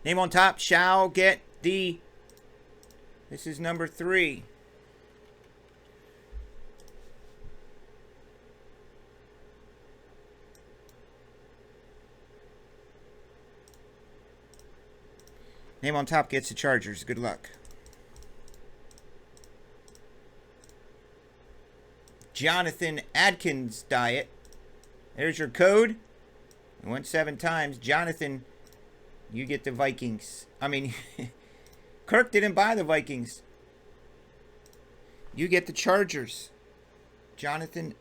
Name on top shall get the... This is number 3. Name on top gets the Chargers. Good luck. Jonathan Adkins Diet. There's your code. It went 7 times. Jonathan, you get the Vikings. I mean, Kirk didn't buy the Vikings. You get the Chargers. Jonathan.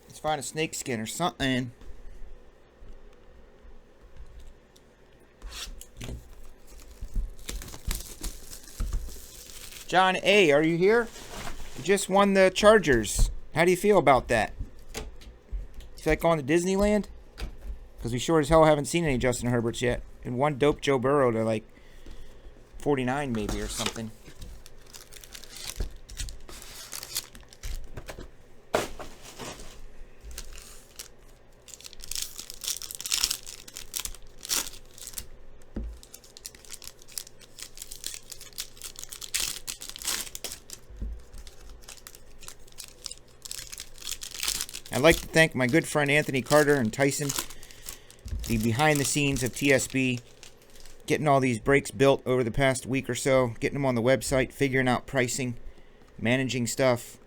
Let's find a snake skin or something. John A., are you here? You just won the Chargers. How do you feel about that? You feel like going to Disneyland? Because we sure as hell haven't seen any Justin Herberts yet. And one dope Joe Burrow to like 49 maybe or something. I'd like to thank my good friend Anthony Carter and Tyson, the behind the scenes of TSB, getting all these breaks built over the past week or so, getting them on the website, figuring out pricing, managing stuff.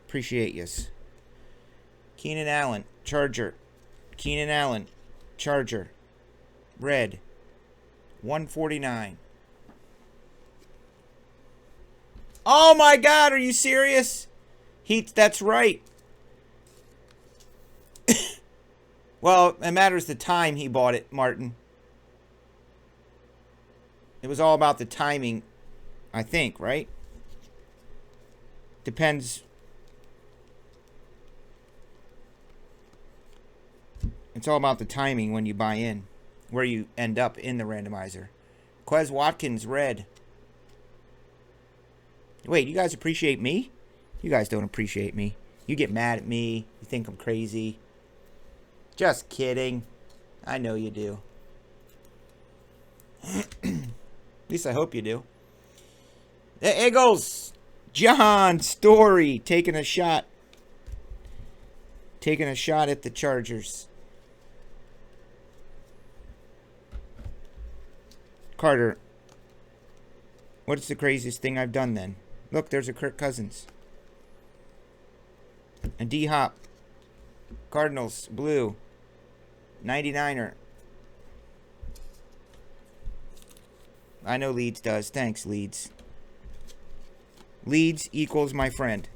Appreciate yous. Keenan Allen, Charger. Keenan Allen, Charger. Red. 149. Oh my God, are you serious? That's right. Well, it matters the time he bought it, Martin. It was all about the timing, I think, right? Depends. It's all about the timing when you buy in, where you end up in the randomizer. Quez Watkins, red. Wait, you guys appreciate me? You guys don't appreciate me. You get mad at me. You think I'm crazy. Just kidding. I know you do. At least I hope you do. The Eagles. John Story taking a shot. Taking a shot at the Chargers. Carter. What's the craziest thing I've done then? Look, there's a Kirk Cousins. And D-Hop. Cardinals, blue. 99er. I know Leeds does. Thanks, Leeds. Leeds equals my friend.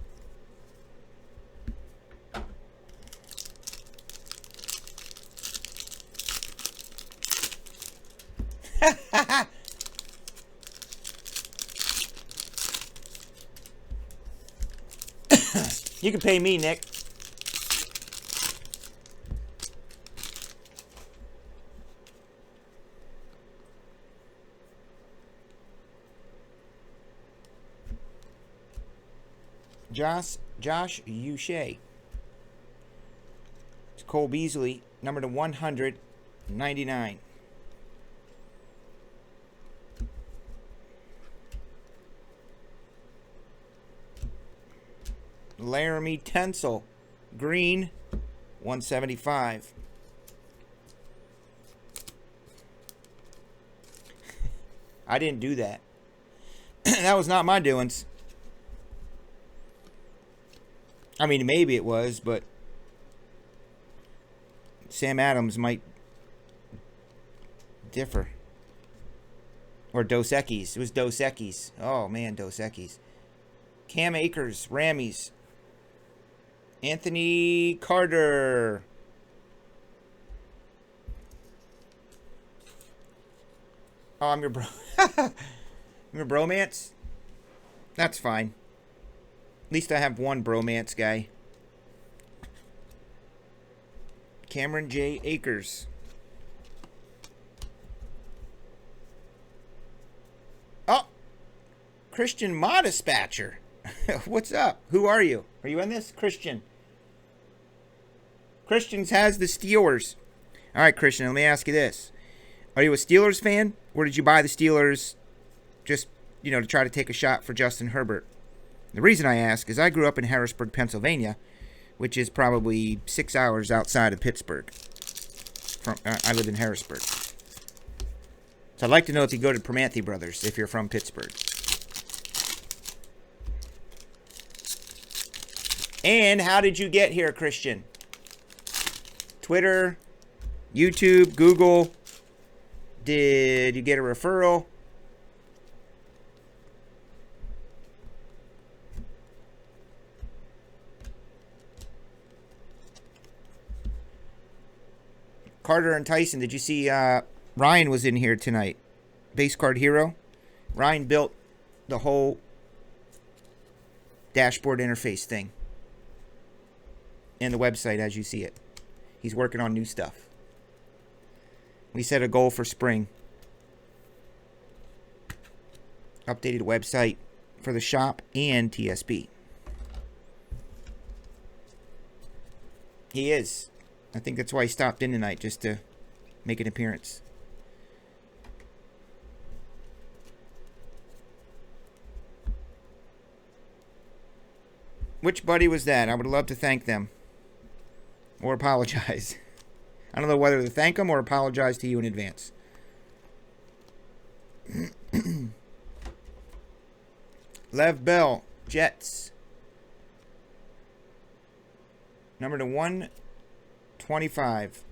You can pay me, Nick. Josh Uche. It's Cole Beasley, number to 199. Laramie Tensel, green, 175. I didn't do that. That was not my doings. I mean, maybe it was, but Sam Adams might differ. Or Dos Equis. It was Dos Equis. Oh, man, Dos Equis. Cam Akers, Rammies. Anthony Carter. Oh, I'm your bro. I'm your bromance? That's fine. At least I have one bromance guy. Cameron J. Akers. Oh! Christian Modispatcher. What's up? Who are you? Are you in this? Christian. Christians has the Steelers. All right, Christian, let me ask you this. Are you a Steelers fan? Or did you buy the Steelers just, to try to take a shot for Justin Herbert? The reason I ask is I grew up in Harrisburg, Pennsylvania, which is probably 6 hours outside of Pittsburgh. I live in Harrisburg. So I'd like to know if you go to Permanthi Brothers, if you're from Pittsburgh. And how did you get here, Christian? Twitter, YouTube, Google. Did you get a referral? Carter and Tyson, did you see Ryan was in here tonight? Base Card Hero. Ryan built the whole dashboard interface thing. And the website as you see it. He's working on new stuff. We set a goal for spring. Updated website for the shop and TSB. He is. I think that's why he stopped in tonight, just to make an appearance. Which buddy was that? I would love to thank them. Or apologize. I don't know whether to thank them or apologize to you in advance. Lev Bell, Jets. Number to 125.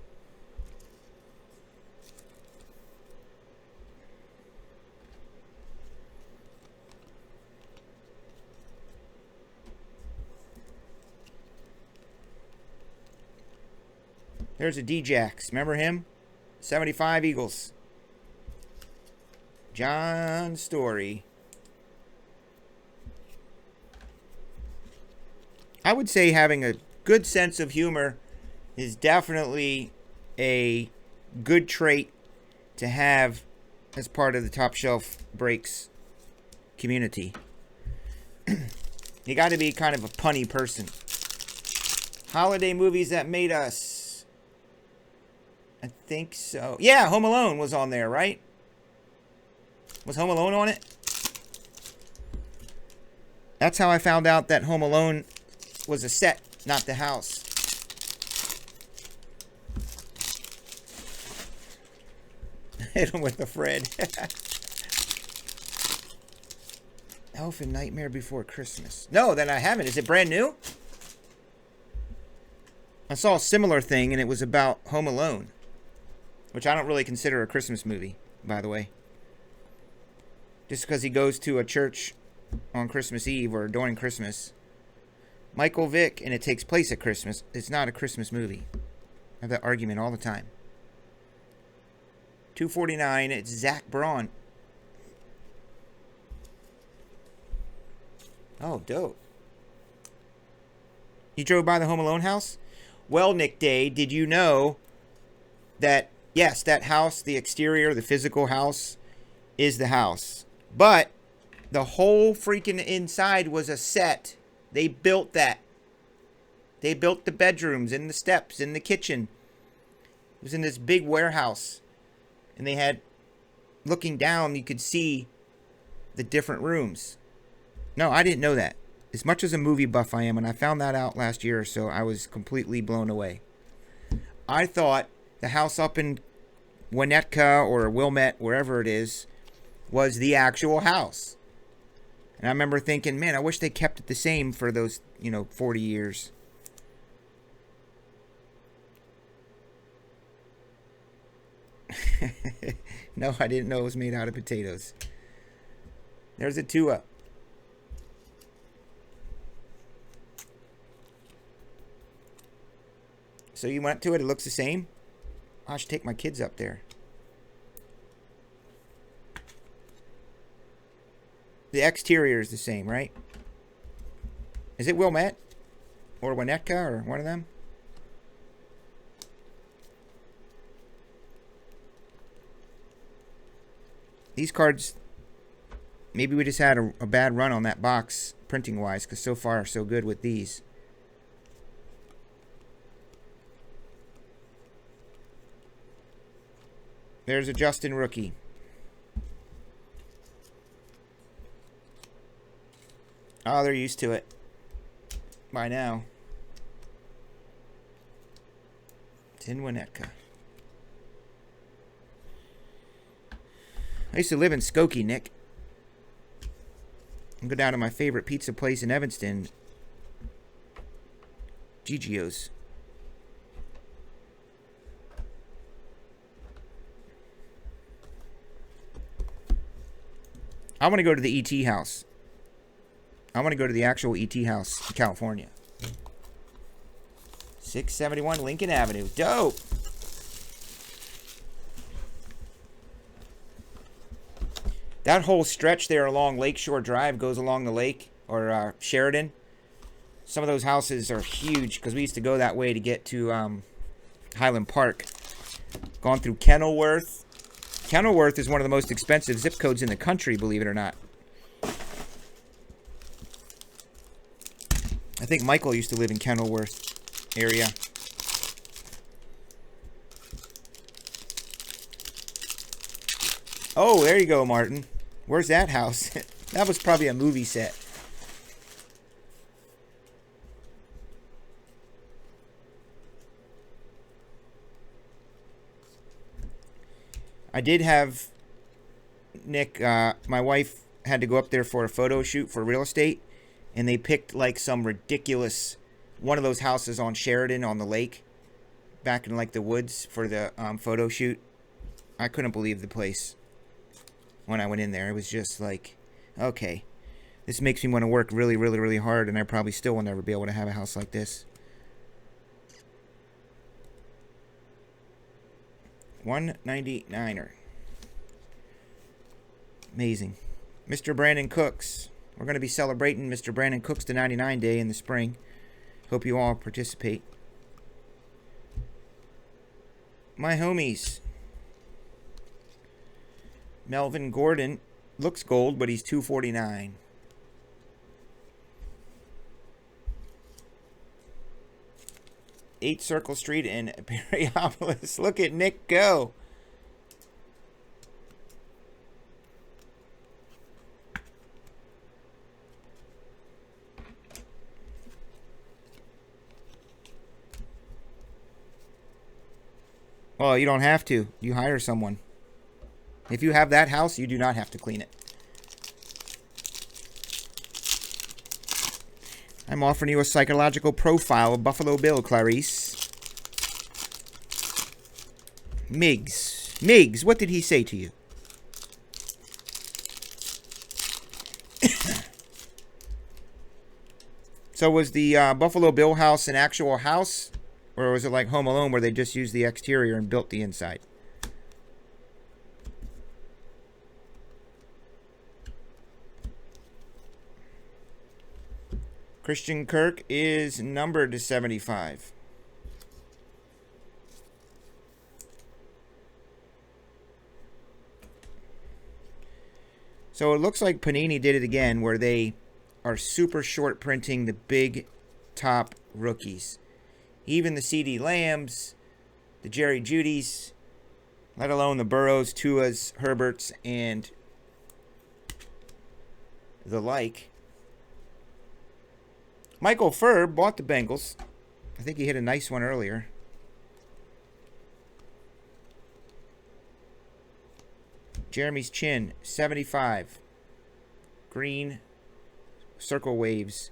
There's a D-Jax. Remember him? 75 Eagles. John Story. I would say having a good sense of humor is definitely a good trait to have as part of the Top Shelf Breaks community. You got to be kind of a punny person. Holiday movies that made us. I think so. Yeah, Home Alone was on there, right? Was Home Alone on it? That's how I found out that Home Alone was a set, not the house. Hit him with the Fred. Elf and Nightmare Before Christmas. No, then I haven't. Is it brand new? I saw a similar thing, and it was about Home Alone. Which I don't really consider a Christmas movie, by the way. just because he goes to a church on Christmas Eve or during Christmas. Michael Vick, and it takes place at Christmas. It's not a Christmas movie. I have that argument all the time. 249, it's Zach Braun. Oh, dope. You drove by the Home Alone house? Well, Nick Day, did you know that, yes, that house, the exterior, the physical house, is the house. But the whole freaking inside was a set. They built that. They built the bedrooms and the steps and the kitchen. It was in this big warehouse. And they had, looking down, you could see the different rooms. No, I didn't know that. As much as a movie buff I am, and I found that out last year or so, I was completely blown away. I thought the house up in Winnetka or Wilmette, wherever it is, was the actual house. And I remember thinking, man, I wish they kept it the same for those, 40 years. No, I didn't know it was made out of potatoes. There's a Tua. So you went to it, it looks the same? I should take my kids up there. The exterior is the same, right? Is it Wilmette? Or Winnetka, or one of them? These cards, maybe we just had a bad run on that box, printing-wise, because so far, so good with these. There's a Justin rookie. Oh, they're used to it by now. It's in Winnetka. I used to live in Skokie, Nick. I'd go down to my favorite pizza place in Evanston, Gigio's. I want to go to the ET house. I want to go to the actual ET house in California. 671 Lincoln Avenue. Dope. That whole stretch there along Lakeshore Drive goes along the lake, or Sheridan. Some of those houses are huge because we used to go that way to get to Highland Park. Gone through Kenilworth. Kenilworth is one of the most expensive zip codes in the country, believe it or not. I think Michael used to live in Kenilworth area. Oh, there you go, Martin. Where's that house? That was probably a movie set. I did have, Nick, my wife had to go up there for a photo shoot for real estate, and they picked like some ridiculous, one of those houses on Sheridan on the lake, back in like the woods for the photo shoot. I couldn't believe the place when I went in there. It was just like, okay, this makes me want to work really, really, really hard, and I probably still will never be able to have a house like this. 199er. Amazing. Mr. Brandon Cooks. We're going to be celebrating Mr. Brandon Cooks to 99 Day in the spring. Hope you all participate. My homies. Melvin Gordon looks gold, but he's 249. Eight Circle Street in Perryopolis. Look at Nick go. Well, you don't have to. You hire someone. If you have that house, you do not have to clean it. I'm offering you a psychological profile of Buffalo Bill, Clarice. Miggs. Miggs, what did he say to you? So was the Buffalo Bill house an actual house? Or was it like Home Alone where they just used the exterior and built the inside? Christian Kirk is numbered to 75. So it looks like Panini did it again where they are super short printing the big top rookies. Even the CD Lambs, the Jerry Judys, let alone the Burrows, Tuas, Herberts, and the like. Michael Ferb bought the Bengals. I think he hit a nice one earlier. Jeremy's Chin, 75. Green circle waves.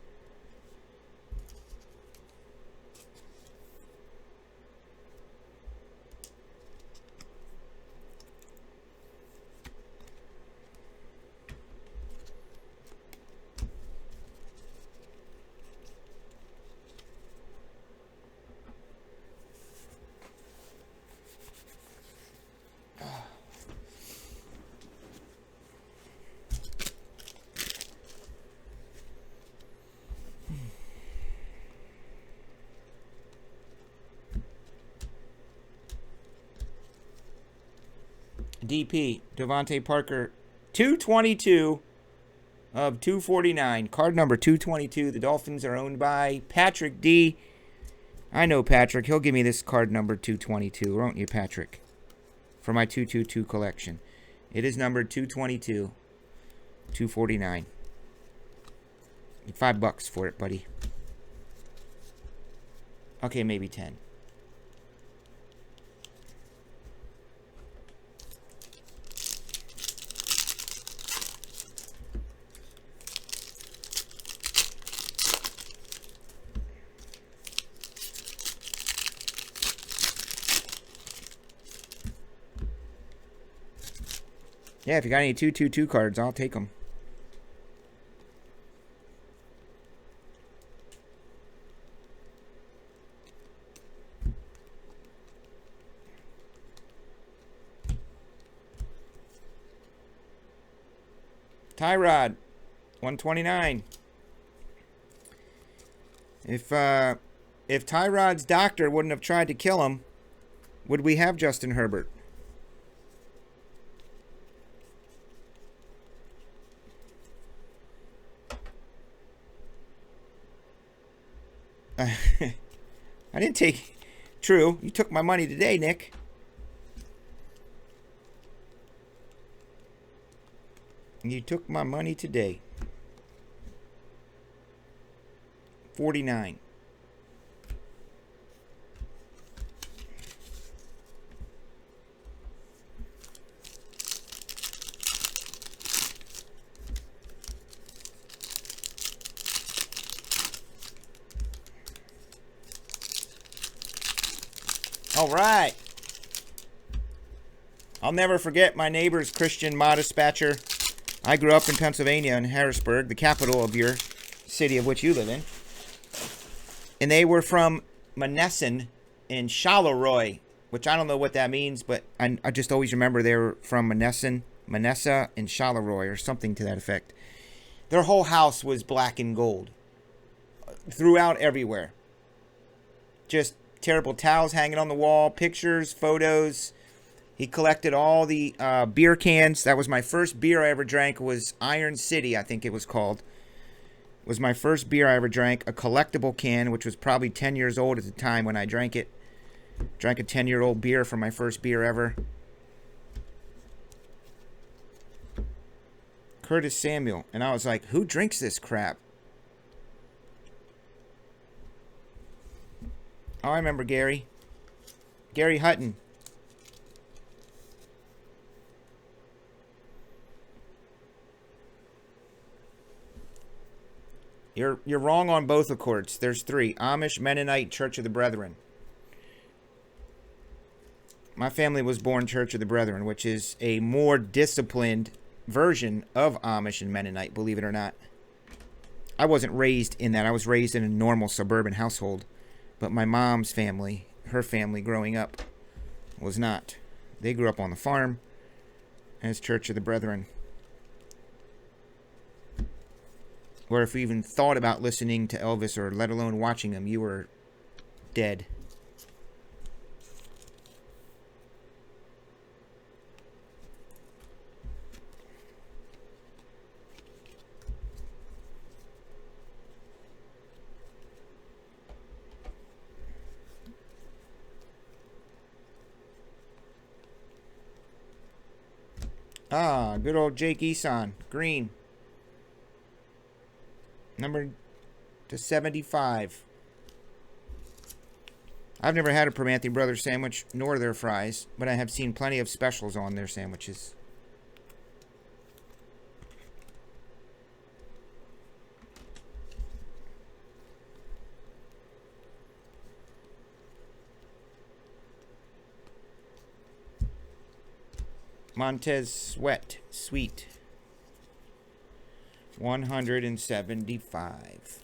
DP, Devontae Parker, 222 of 249. Card number 222. The Dolphins are owned by Patrick D. I know Patrick. He'll give me this card number 222, won't you, Patrick? For my 222 collection. It is numbered 222, 249. $5 for it, buddy. Okay, maybe 10. Yeah, if you got any 222 cards, I'll take them. Tyrod, 129. If Tyrod's doctor wouldn't have tried to kill him, would we have Justin Herbert? I didn't take... True, you took my money today, Nick. You took my money today. 49. All right. I'll never forget my neighbor's Christian Modispatcher. I grew up in Pennsylvania, in Harrisburg, the capital of your city of which you live in. And they were from Monessen in Charleroi, which I don't know what that means, but I just always remember they were from Monessen, Manessa, and Charleroi, or something to that effect. Their whole house was black and gold. Throughout everywhere. Just terrible towels hanging on the wall, pictures, photos. He collected all the beer cans. That was my first beer I ever drank. Was Iron City, I think it was called. Was my first beer I ever drank. A collectible can, which was probably 10 years old at the time when I drank it. Drank a 10-year-old beer for my first beer ever. Curtis Samuel. And I was like, who drinks this crap? Oh, I remember Gary. Gary Hutton. You're wrong on both accords. There's 3. Amish, Mennonite, Church of the Brethren. My family was born Church of the Brethren, which is a more disciplined version of Amish and Mennonite, believe it or not. I wasn't raised in that. I was raised in a normal suburban household. But my mom's family, her family growing up, was not. They grew up on the farm as Church of the Brethren. Where if you even thought about listening to Elvis or let alone watching him, you were dead. Ah, good old Jake Eason. Green. Number to 75. I've never had a Permanthi Brothers sandwich, nor their fries, but I have seen plenty of specials on their sandwiches. Montez Sweet. 175.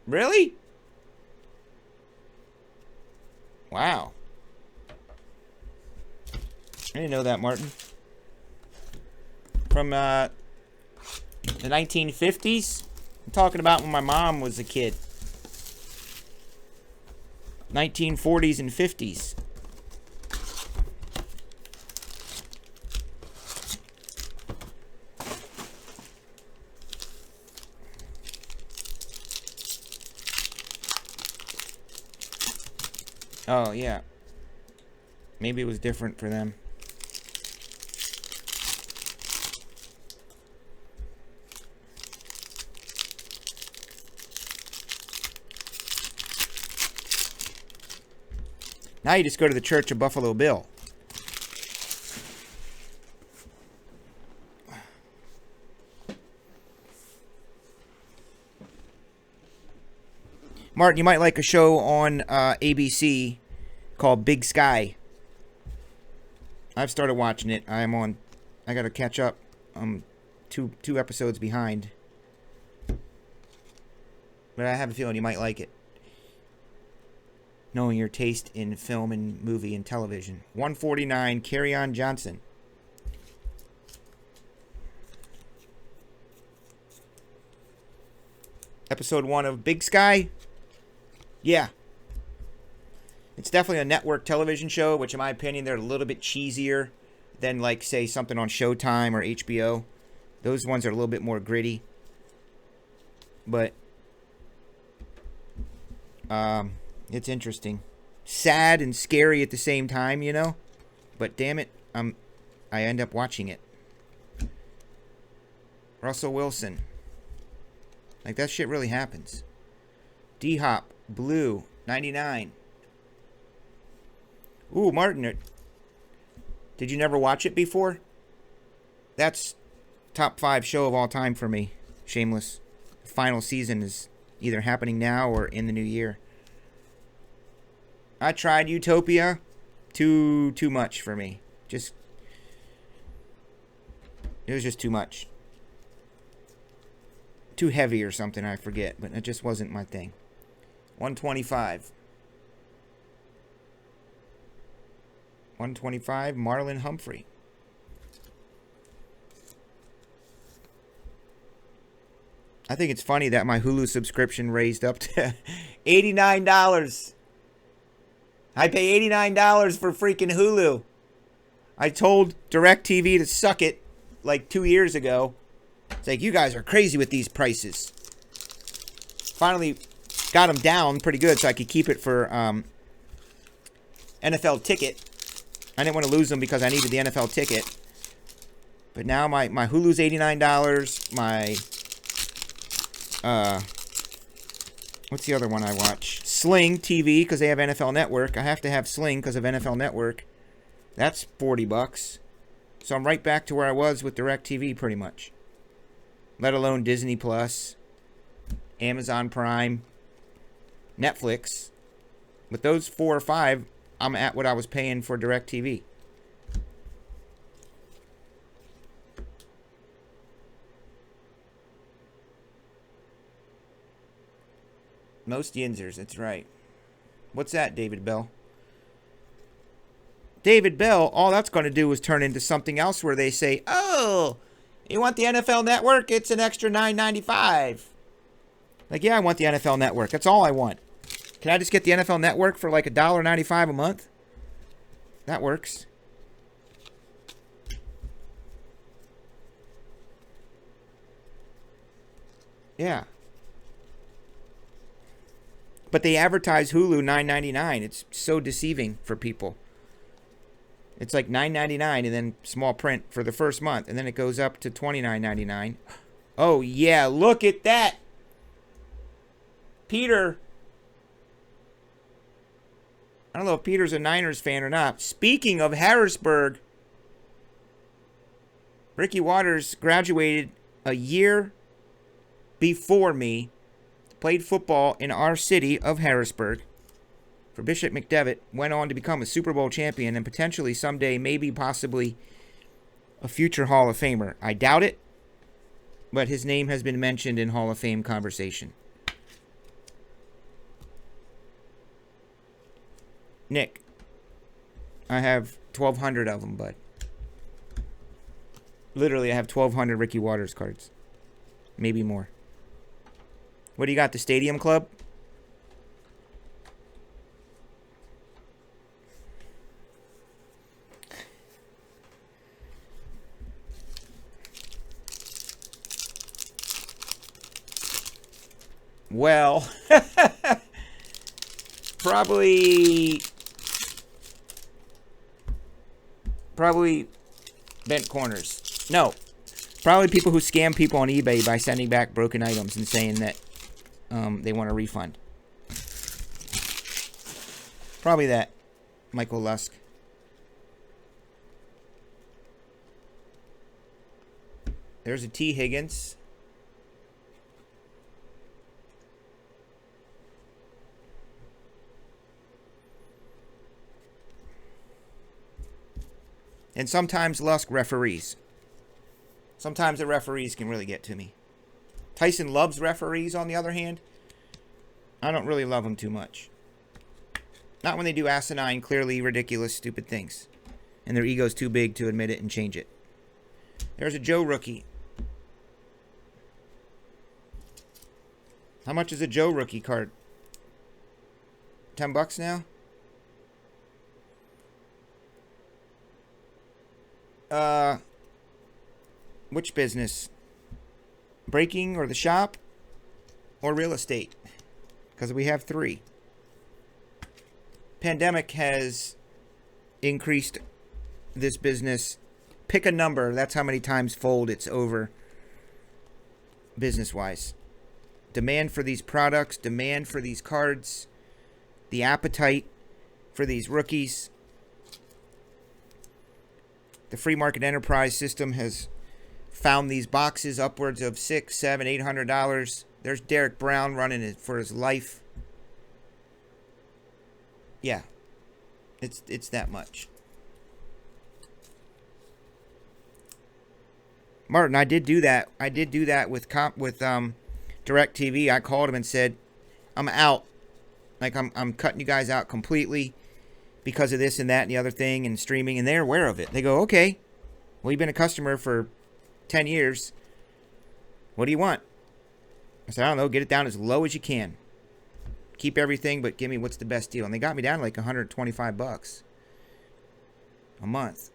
Really? Wow. I didn't know that, Martin. From the 1950s? I'm talking about when my mom was a kid. 1940s and 50s. Oh, yeah. Maybe it was different for them. Now you just go to the Church of Buffalo Bill. Martin, you might like a show on ABC called Big Sky. I've started watching it. I got to catch up. I'm two episodes behind. But I have a feeling you might like it, knowing your taste in film and movie and television. 149, Carry On Johnson. Episode 1 of Big Sky. Yeah. It's definitely a network television show, which in my opinion, they're a little bit cheesier than, like, say, something on Showtime or HBO. Those ones are a little bit more gritty. But it's interesting. Sad and scary at the same time, you know? But damn it, I end up watching it. Russell Wilson. Like, that shit really happens. D-Hop, Blue, 99. Ooh, Martin, did you never watch it before? That's top 5 show of all time for me. Shameless. Final season is either happening now or in the new year. I tried Utopia. Too much for me. It was just too much. Too heavy or something, I forget. But it just wasn't my thing. 125. 125, Marlon Humphrey. I think it's funny that my Hulu subscription raised up to $89. I pay $89 for freaking Hulu. I told DirecTV to suck it like 2 years ago. It's like, you guys are crazy with these prices. Finally got them down pretty good so I could keep it for NFL ticket. I didn't want to lose them because I needed the NFL ticket. But now my Hulu's $89. My what's the other one I watch? Sling TV, because they have NFL Network. I have to have Sling because of NFL Network. That's $40. So I'm right back to where I was with DirecTV pretty much. Let alone Disney Plus, Amazon Prime, Netflix. With those 4 or 5, I'm at what I was paying for DirecTV. Most Yinzers, that's right. What's that, David Bell? David Bell, all that's going to do is turn into something else where they say, oh, you want the NFL Network? It's an extra $9.95. Like, yeah, I want the NFL Network. That's all I want. Can I just get the NFL Network for like $1.95 a month? That works. Yeah. But they advertise Hulu $9.99. It's so deceiving for people. It's like $9.99 and then small print for the first month. And then it goes up to $29.99. Oh, yeah. Look at that. Peter. I don't know if Peter's a Niners fan or not. Speaking of Harrisburg, Ricky Waters graduated a year before me. Played football in our city of Harrisburg for Bishop McDevitt. Went on to become a Super Bowl champion and potentially someday, maybe possibly, a future Hall of Famer. I doubt it, but his name has been mentioned in Hall of Fame conversation. Nick, I have 1,200 of them, bud. Literally, I have 1,200 Ricky Waters cards. Maybe more. What do you got, the Stadium Club? Well, probably bent corners. No, probably people who scam people on eBay by sending back broken items and saying that they want a refund. Probably that. Michael Lusk. There's a T. Higgins. And sometimes Lusk referees. Sometimes the referees can really get to me. Tyson loves referees, on the other hand. I don't really love them too much. Not when they do asinine, clearly ridiculous, stupid things. And their ego's too big to admit it and change it. There's a Joe rookie. How much is a Joe rookie card? $10 now? Which business? Breaking or the shop? Or real estate? Because we have 3. Pandemic has increased this business. Pick a number. That's how many times fold it's over business-wise. Demand for these products, demand for these cards, the appetite for these rookies. The free market enterprise system has found these boxes upwards of $600, $700, $800. There's Derek Brown running it for his life. Yeah, it's that much. Martin, I did do that. I did do that with DirecTV. I called him and said, I'm out. Like I'm cutting you guys out completely because of this and that and the other thing and streaming, and they're aware of it. They go, okay, well, you've been a customer for 10 years. What do you want? I said, I don't know, get it down as low as you can. Keep everything, but give me what's the best deal. And they got me down to like $125 a month.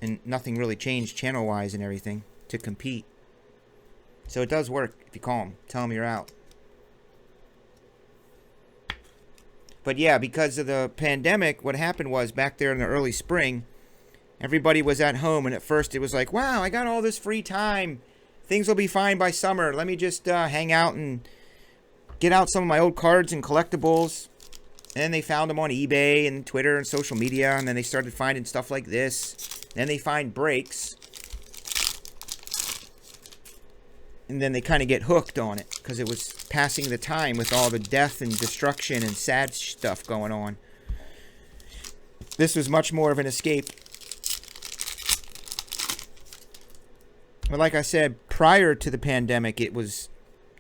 And nothing really changed channel-wise and everything to compete. So it does work if you call them. Tell them you're out. But yeah, because of the pandemic, what happened was back there in the early spring, everybody was at home. And at first it was like, wow, I got all this free time. Things will be fine by summer. Let me just hang out and get out some of my old cards and collectibles. And then they found them on eBay and Twitter and social media. And then they started finding stuff like this. Then they find breaks. And then they kind of get hooked on it because it was passing the time with all the death and destruction and sad stuff going on. This was much more of an escape. But like I said, prior to the pandemic, it was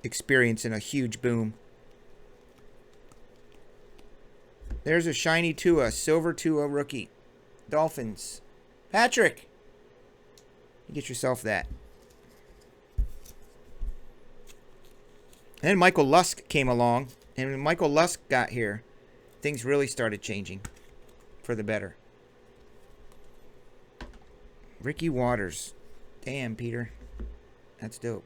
experiencing a huge boom. There's a shiny Tua, silver Tua rookie. Dolphins. Patrick! You get yourself that. Then Michael Lusk came along. And when Michael Lusk got here, things really started changing for the better. Ricky Waters. Damn, Peter. That's dope.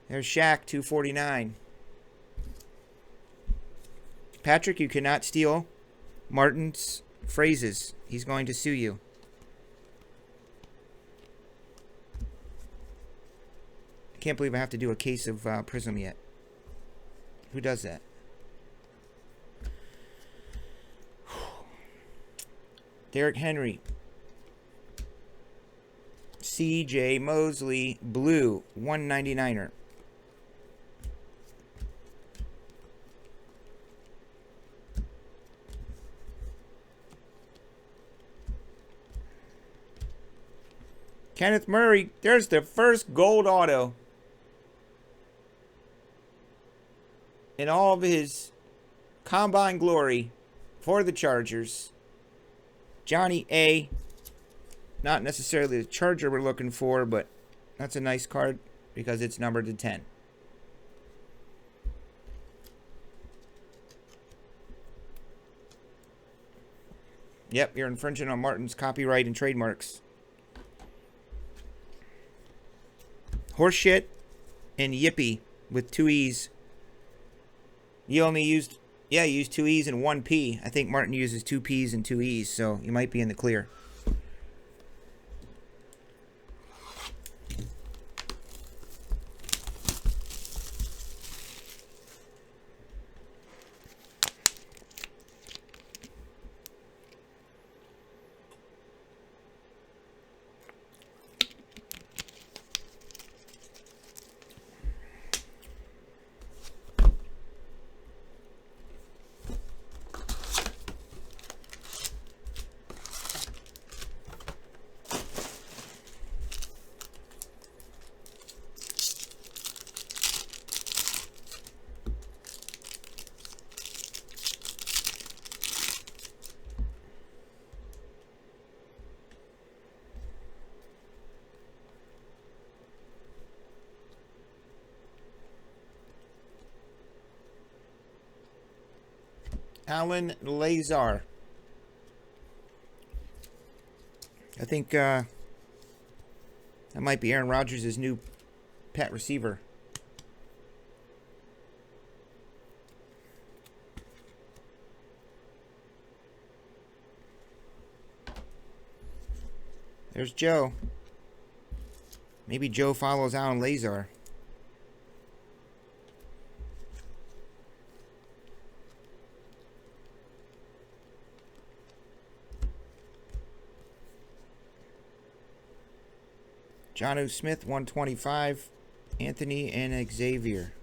There's Shaq, 249. Patrick, you cannot steal Martin's phrases. He's going to sue you. I can't believe I have to do a case of Prizm yet. Who does that? Derrick Henry. C.J. Mosley, blue, 199er. Kenneth Murray, there's the first gold auto in all of his combine glory for the Chargers. Johnny A. Not necessarily the Charger we're looking for, but that's a nice card because it's numbered to 10. Yep, you're infringing on Martin's copyright and trademarks. Horseshit and Yippee with 2 E's. You only used, you used 2 E's and 1 P. I think Martin uses 2 P's and 2 E's, so you might be in the clear. Alan Lazar. I think that might be Aaron Rodgers' new pet receiver. There's Joe. Maybe Joe follows Alan Lazar. Jonnu Smith, 125. Anthony and Xavier.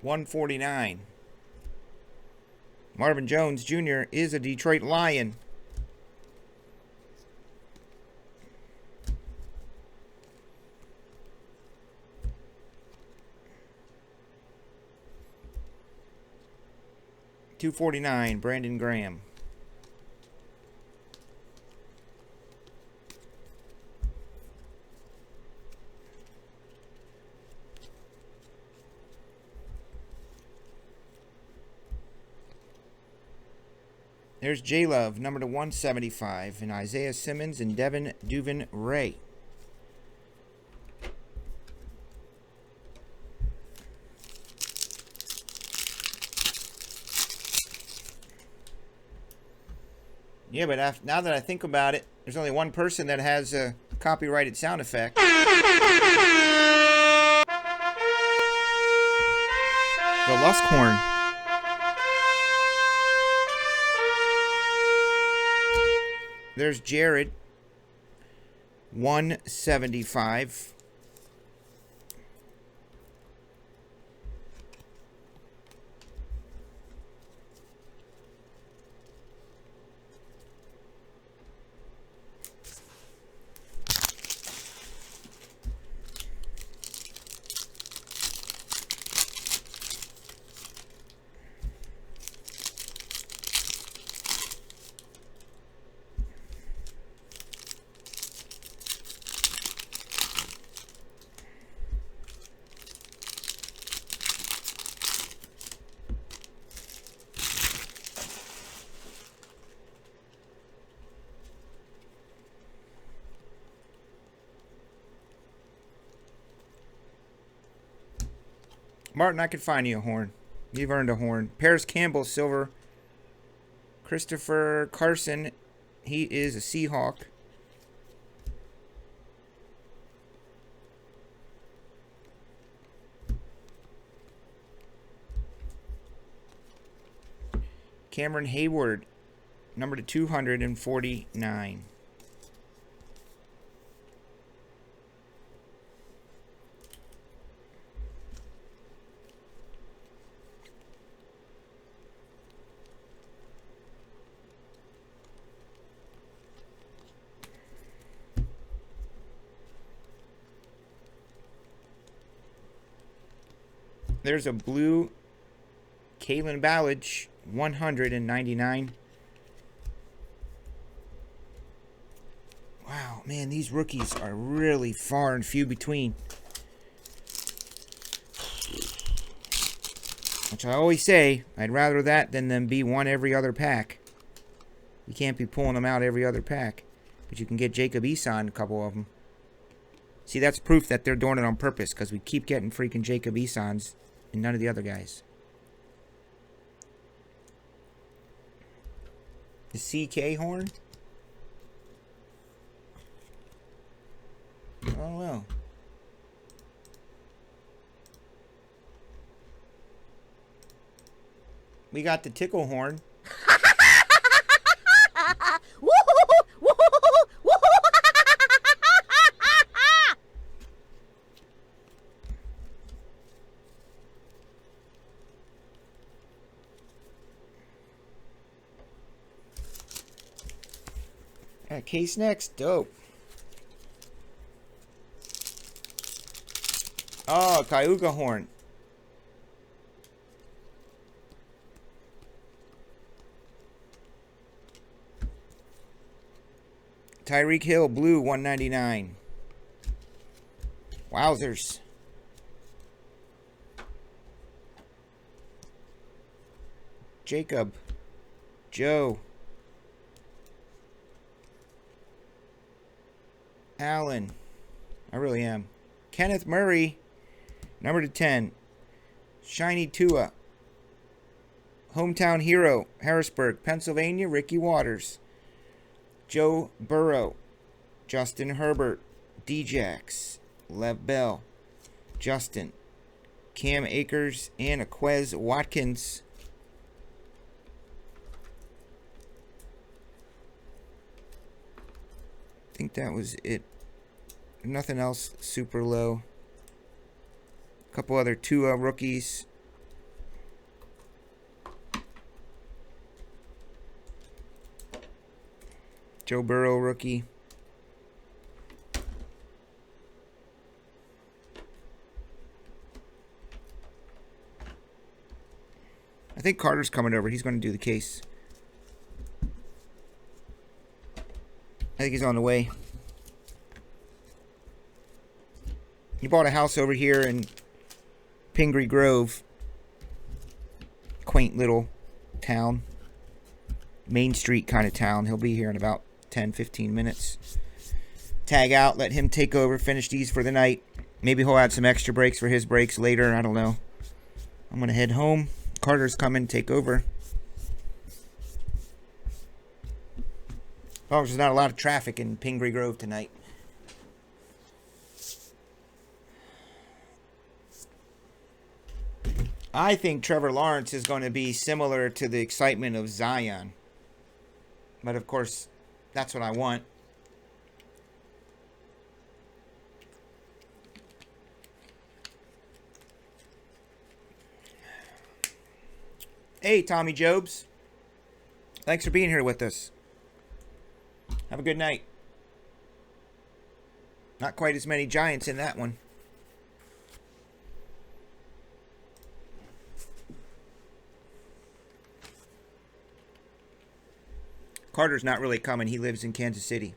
$149. Marvin Jones Jr. is a Detroit Lion. $249. Brandon Graham. There's J-Love, number to 175, and Isaiah Simmons and Devin Duvin-Ray. Yeah, but now that I think about it, there's only one person that has a copyrighted sound effect. The Lusk horn. There's Jared. 175. Martin, I could find you a horn. You've earned a horn. Paris Campbell, silver. Christopher Carson, he is a Seahawk. Cameron Hayward, number to 249. There's a blue Kalen Ballage, 199. Wow, man, these rookies are really far and few between. Which I always say, I'd rather that than them be one every other pack. You can't be pulling them out every other pack. But you can get Jacob Eason, a couple of them. See, that's proof that they're doing it on purpose, because we keep getting freaking Jacob Easons and none of the other guys. The CK horn? I don't know. We got the tickle horn. Case next. Dope. Oh, Cayuga horn. Tyreek Hill, blue, 199. Wowzers. Jacob. Joe. Allen. I really am. Kenneth Murray, number to 10. Shiny Tua. Hometown hero, Harrisburg, Pennsylvania, Ricky Waters. Joe Burrow. Justin Herbert. Djax. Lev Bell. Justin. Cam Akers and Quez Watkins. I think that was it. Nothing else super low. A couple other Tua rookies. Joe Burrow rookie. I think Carter's coming over. He's going to do the case. I think he's on the way. He bought a house over here in Pingree Grove. Quaint little town. Main Street kind of town. He'll be here in about 10-15 minutes. Tag out, let him take over, finish these for the night. Maybe he'll add some extra breaks for his breaks later. I don't know. I'm going to head home. Carter's coming, take over. As long as there's not a lot of traffic in Pingree Grove tonight. I think Trevor Lawrence is going to be similar to the excitement of Zion. But of course, that's what I want. Hey, Tommy Jobs. Thanks for being here with us. Have a good night. Not quite as many Giants in that one. Carter's not really coming. He lives in Kansas City.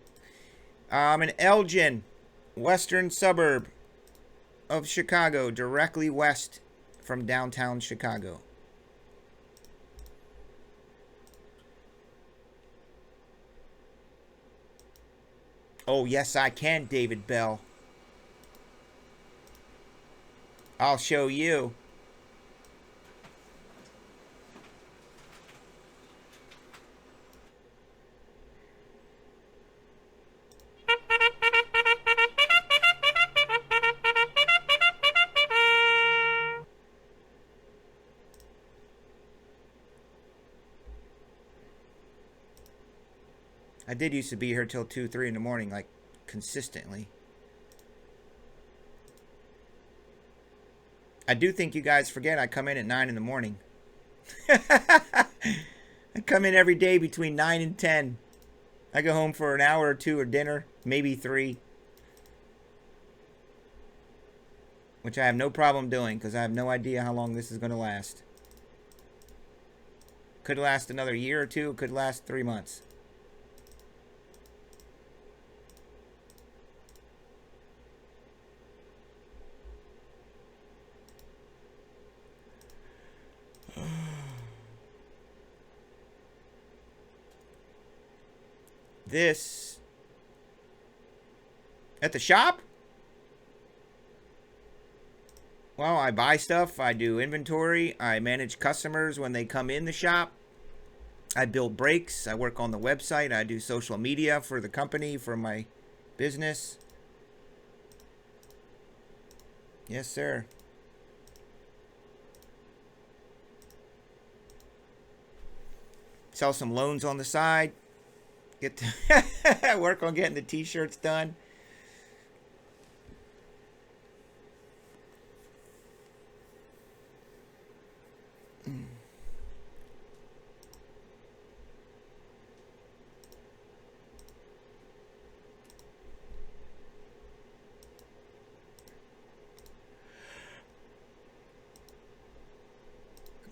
I'm in Elgin, western suburb of Chicago, directly west from downtown Chicago. Oh, yes, I can, David Bell. I'll show you. I did used to be here till 2, 3 in the morning, like, consistently. I do think you guys forget I come in at 9 in the morning. I come in every day between 9 and 10. I go home for an hour or two of dinner, maybe 3. Which I have no problem doing because I have no idea how long this is going to last. Could last another year or two. Could last 3 months. This at the shop? Well, I buy stuff, I do inventory, I manage customers when they come in the shop, I build breaks, I work on the website, I do social media for the company, for my business. Yes, sir. Sell some loans on the side. Get to work on getting the t-shirts done.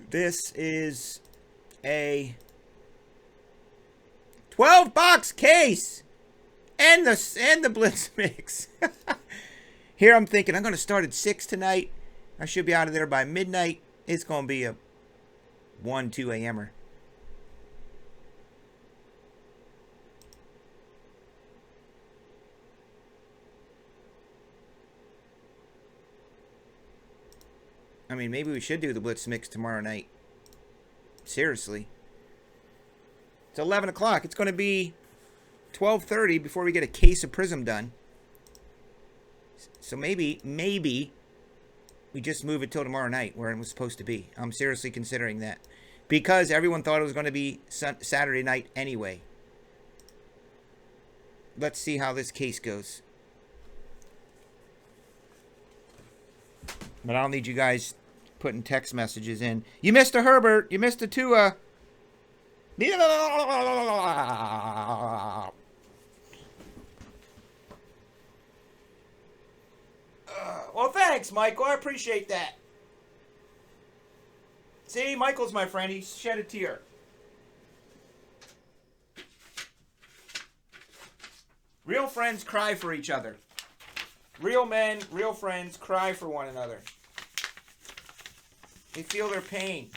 This is a 12-box case and the Blitz mix. Here I'm thinking I'm going to start at 6 tonight. I should be out of there by midnight. It's going to be a 1, 2 a.m.er. I mean, maybe we should do the Blitz mix tomorrow night. Seriously. It's 11 o'clock. It's going to be 12:30 before we get a case of Prizm done. So maybe we just move it till tomorrow night where it was supposed to be. I'm seriously considering that. Because everyone thought it was going to be Saturday night anyway. Let's see how this case goes. But I don't need you guys putting text messages in. You missed a Herbert. You missed a Tua. Well, thanks, Michael. I appreciate that. See, Michael's my friend. He shed a tear. Real friends cry for each other. Real men, real friends cry for one another. They feel their pain.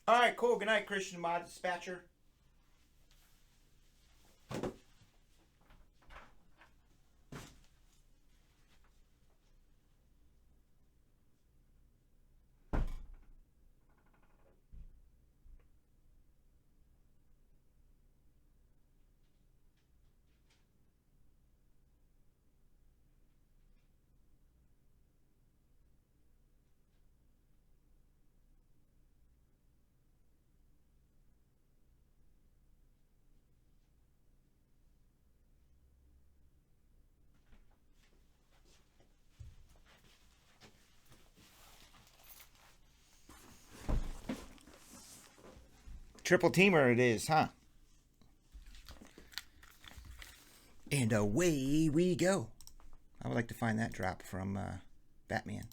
All right, cool. Good night, Christian Mod Dispatcher. Triple teamer it is, huh? And away we go. I would like to find that drop from Batman.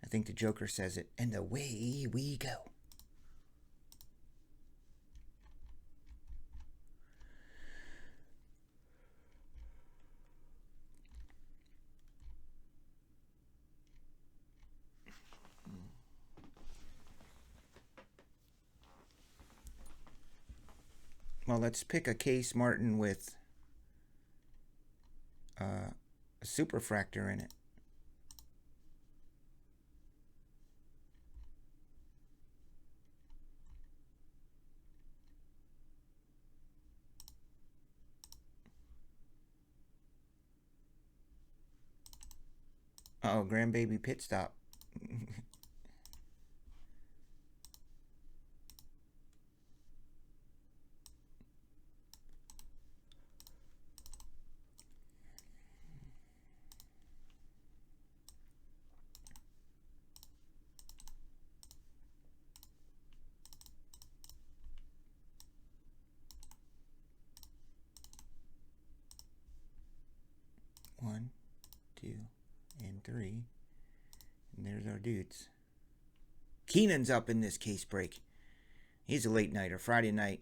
I think the Joker says it. And away we go. Well, let's pick a case, Martin, with a superfractor in it. Uh oh, grandbaby pit stop. One, two, and three. And there's our dudes. Keenan's up in this case break. He's a late nighter, Friday night.